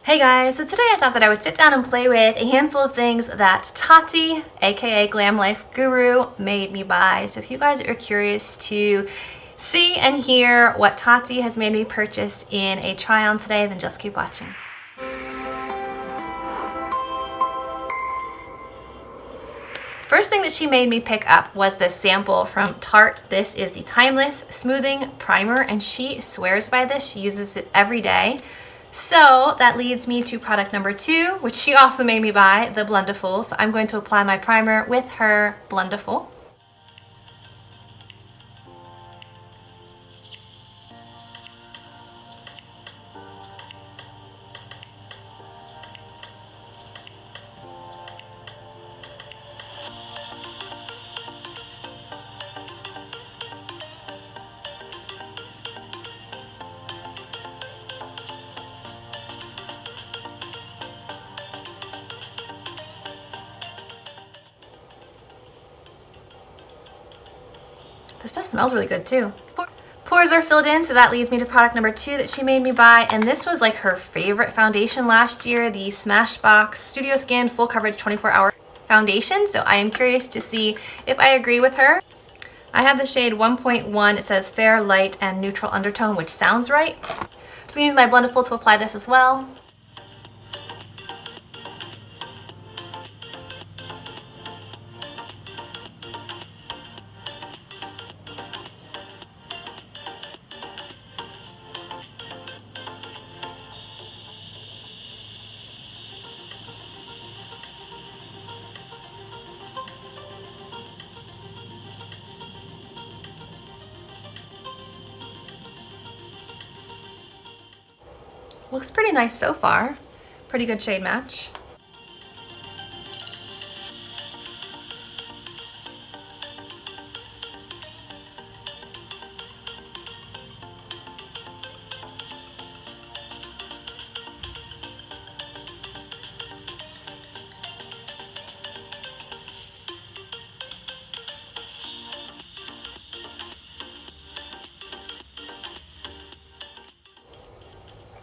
Hey guys, so today I thought that I would sit down and play with a handful of things that Tati, aka Glam Life Guru, made me buy. So if you guys are curious to see and hear what Tati has made me purchase in a try on today, then just keep watching. First thing that she made me pick up was this sample from Tarte. This is the Timeless Smoothing Primer, and she swears by this. She uses it every day. So that leads me to product number 2, which she also made me buy, the Blendiful. So I'm going to apply my primer with her Blendiful. This stuff smells really good too. Pores are filled in, so that leads me to product number 2 that she made me buy, and this was like her favorite foundation last year, the Smashbox Studio Skin Full Coverage 24-Hour Foundation. So I am curious to see if I agree with her. I have the shade 1.1. It says fair, light, and neutral undertone, which sounds right. I'm just gonna use my Blendiful to apply this as well. Looks pretty nice so far. Pretty good shade match.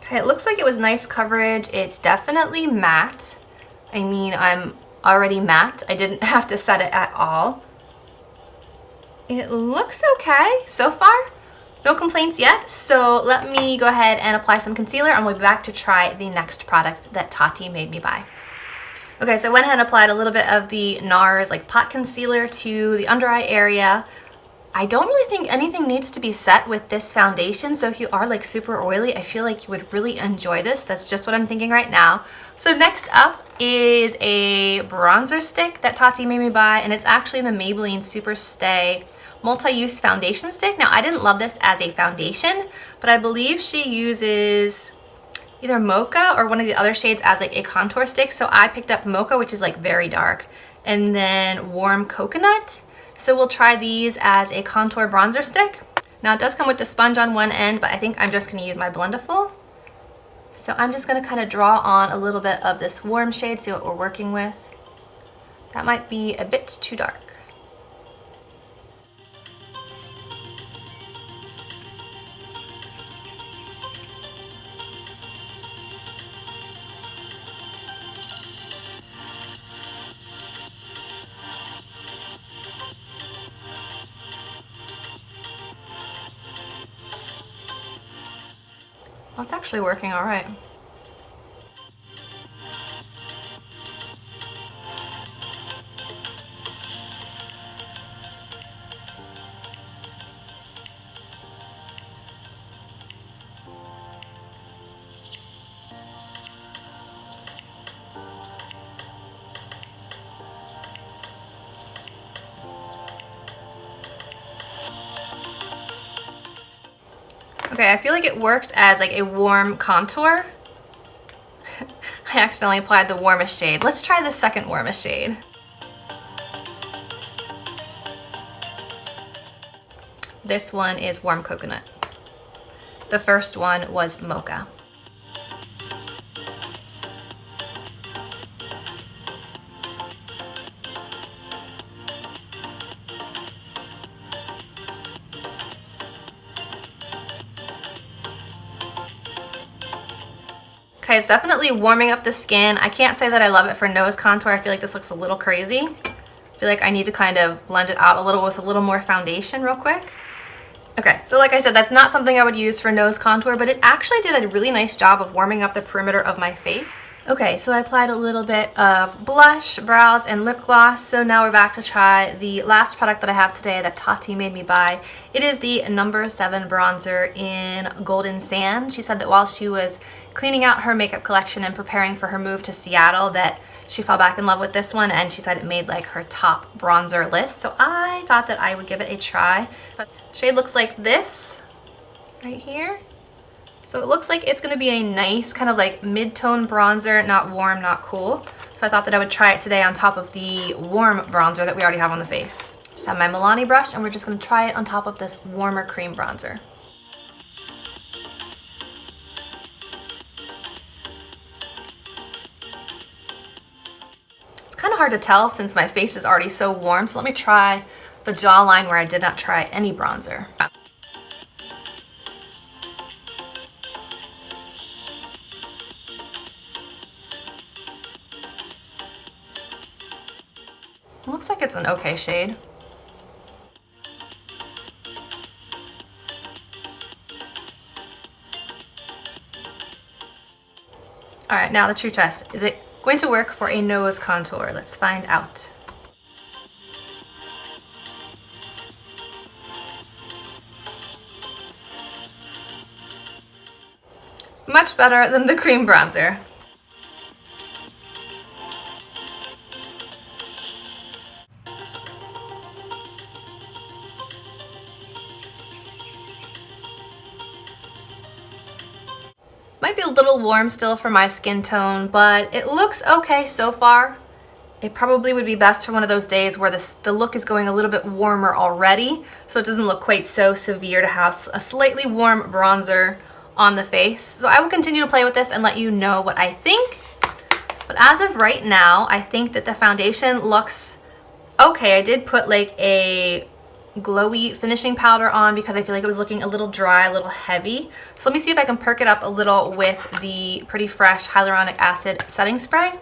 Okay, it looks like it was nice coverage. It's definitely matte. I mean, I'm already matte. I didn't have to set it at all. It looks okay so far. No complaints yet. So let me go ahead and apply some concealer, and we'll be back to try the next product that Tati made me buy. Okay, so I went ahead and applied a little bit of the Nars like pot concealer to the under eye area. I don't really think anything needs to be set with this foundation, so if you are like super oily, I feel like you would really enjoy this. That's just what I'm thinking right now. So next up is a bronzer stick that Tati made me buy, and it's actually the Maybelline Superstay multi-use foundation stick. Now, I didn't love this as a foundation, but I believe she uses either mocha or one of the other shades as like a contour stick. So I picked up mocha, which is like very dark, and then warm coconut. So we'll try these as a contour bronzer stick. Now it does come with the sponge on one end, but I think I'm just going to use my Blendiful. So I'm just going to kind of draw on a little bit of this warm shade, see what we're working with. That might be a bit too dark. Well, it's actually working all right. Okay, I feel like it works as like a warm contour. I accidentally applied the warmest shade. Let's try the second warmest shade. This one is warm coconut. The first one was mocha. Okay, it's definitely warming up the skin. I can't say that I love it for nose contour. I feel like this looks a little crazy. I feel like I need to kind of blend it out a little with a little more foundation real quick. Okay, so like I said, that's not something I would use for nose contour, but it actually did a really nice job of warming up the perimeter of my face. Okay, so I applied a little bit of blush, brows, and lip gloss. So now we're back to try the last product that I have today that Tati made me buy. It is the number 7 bronzer in Golden Sand. She said that while she was cleaning out her makeup collection and preparing for her move to Seattle that she fell back in love with this one, and she said it made like her top bronzer list. So I thought that I would give it a try. The shade looks like this right here. So it looks like it's going to be a nice kind of like mid-tone bronzer, not warm, not cool. So I thought that I would try it today on top of the warm bronzer that we already have on the face. Just have my Milani brush, and we're just going to try it on top of this warmer cream bronzer. It's kind of hard to tell since my face is already so warm. So let me try the jawline where I did not try any bronzer. Looks like it's an okay shade. All right, now the true test. Is it going to work for a nose contour? Let's find out. Much better than the cream bronzer. Might be a little warm still for my skin tone, but it looks okay so far. It probably would be best for one of those days where the look is going a little bit warmer already, so it doesn't look quite so severe to have a slightly warm bronzer on the face. So I will continue to play with this and let you know what I think. But as of right now, I think that the foundation looks okay. I did put like a glowy finishing powder on because I feel like it was looking a little dry, a little heavy. So let me see if I can perk it up a little with the Pretty Fresh Hyaluronic Acid Setting Spray.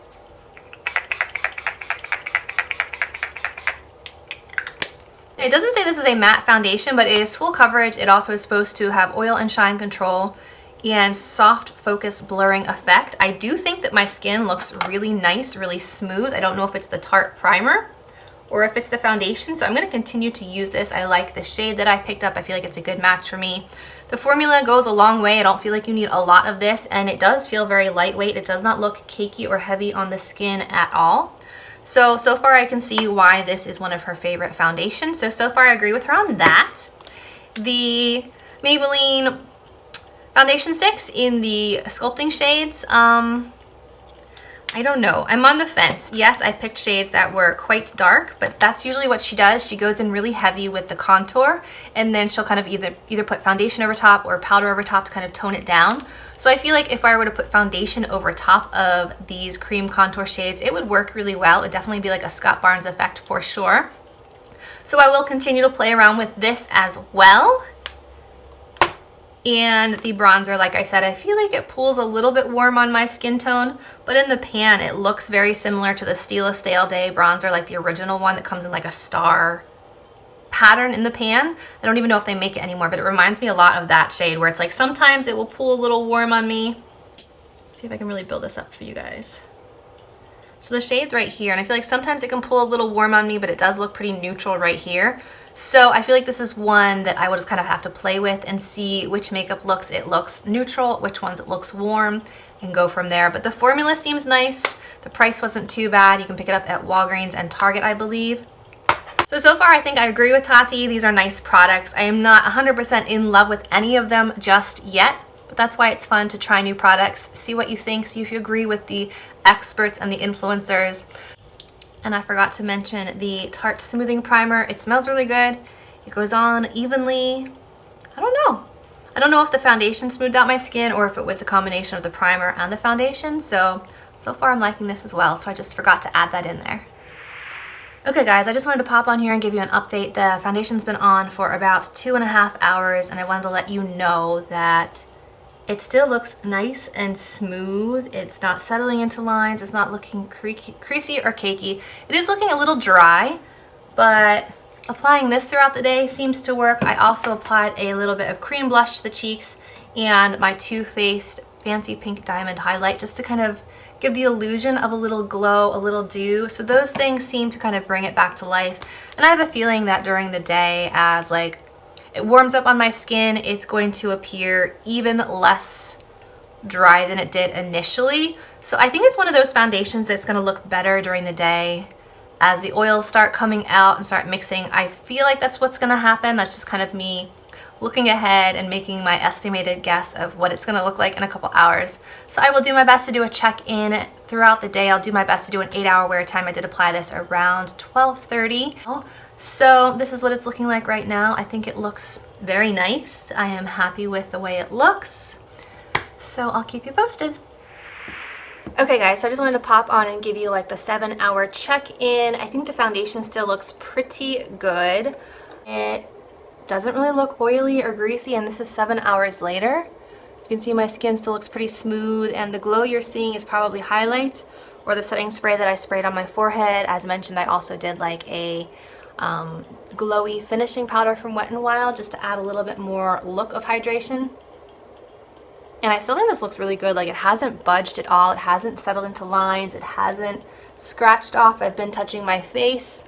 It doesn't say this is a matte foundation, but it is full coverage. It also is supposed to have oil and shine control and soft focus blurring effect. I do think that my skin looks really nice, really smooth. I don't know if it's the Tarte primer or if it's the foundation, so I'm going to continue to use this. I like the shade that I picked up. I feel like it's a good match for me. The formula goes a long way. I don't feel like you need a lot of this, and it does feel very lightweight. It does not look cakey or heavy on the skin at all. So far I can see why this is one of her favorite foundations. So far I agree with her on that. The Maybelline foundation sticks in the sculpting shades, I don't know. I'm on the fence. Yes, I picked shades that were quite dark, but that's usually what she does. She goes in really heavy with the contour, and then she'll kind of either put foundation over top or powder over top to kind of tone it down. So I feel like if I were to put foundation over top of these cream contour shades, it would work really well. It would definitely be like a Scott Barnes effect for sure. So I will continue to play around with this as well. And the bronzer, like I said, I feel like it pulls a little bit warm on my skin tone, but in the pan it looks very similar to the Stay All Day bronzer, like the original one that comes in like a star pattern in the pan. I don't even know if they make it anymore, but it reminds me a lot of that shade where it's like sometimes it will pull a little warm on me. Let's see if I can really build this up for you guys. So the shade's right here, and I feel like sometimes it can pull a little warm on me, but it does look pretty neutral right here. So I feel like this is one that I will just kind of have to play with and see which makeup looks it looks neutral, which ones it looks warm, and go from there. But the formula seems nice. The price wasn't too bad. You can pick it up at Walgreens and Target, I believe. So far I think I agree with Tati. These are nice products. I am not 100% in love with any of them just yet, but that's why it's fun to try new products, see what you think, see if you agree with the experts and the influencers. And I forgot to mention the Tarte Smoothing Primer. It smells really good. It goes on evenly. I don't know. I don't know if the foundation smoothed out my skin or if it was a combination of the primer and the foundation. So far I'm liking this as well. So I just forgot to add that in there. Okay guys, I just wanted to pop on here and give you an update. The foundation's been on for about 2.5 hours, and I wanted to let you know that it still looks nice and smooth. It's not settling into lines. It's not looking creasy or cakey. It is looking a little dry, but applying this throughout the day seems to work. I also applied a little bit of cream blush to the cheeks and my Too Faced Fancy Pink Diamond highlight just to kind of give the illusion of a little glow, a little dew. So those things seem to kind of bring it back to life. And I have a feeling that during the day, as like it warms up on my skin, it's going to appear even less dry than it did initially. So I think it's one of those foundations that's going to look better during the day. As the oils start coming out and start mixing, I feel like that's what's going to happen. That's just kind of me looking ahead and making my estimated guess of what it's going to look like in a couple hours. So I will do my best to do a check-in throughout the day. I'll do my best to do an 8-hour wear time. I did apply this around 12:30. So this is what it's looking like right now. I think it looks very nice. I am happy with the way it looks. So I'll keep you posted. Okay guys, so I just wanted to pop on and give you like the 7-hour check-in. I think the foundation still looks pretty good. It doesn't really look oily or greasy, and this is 7 hours later. You can see my skin still looks pretty smooth, and the glow you're seeing is probably highlight or the setting spray that I sprayed on my forehead. As mentioned, I also did like a glowy finishing powder from Wet n Wild just to add a little bit more look of hydration. And I still think this looks really good. Like, it hasn't budged at all. It hasn't settled into lines. It hasn't scratched off. I've been touching my face.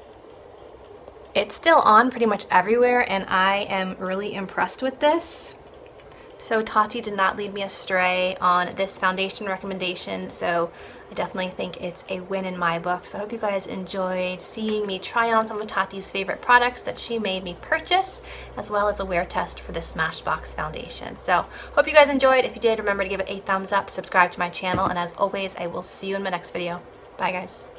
It's still on pretty much everywhere, and I am really impressed with this. So Tati did not lead me astray on this foundation recommendation, so I definitely think it's a win in my book. So I hope you guys enjoyed seeing me try on some of Tati's favorite products that she made me purchase, as well as a wear test for this Smashbox foundation. So hope you guys enjoyed. If you did, remember to give it a thumbs up, subscribe to my channel, and as always, I will see you in my next video. Bye guys.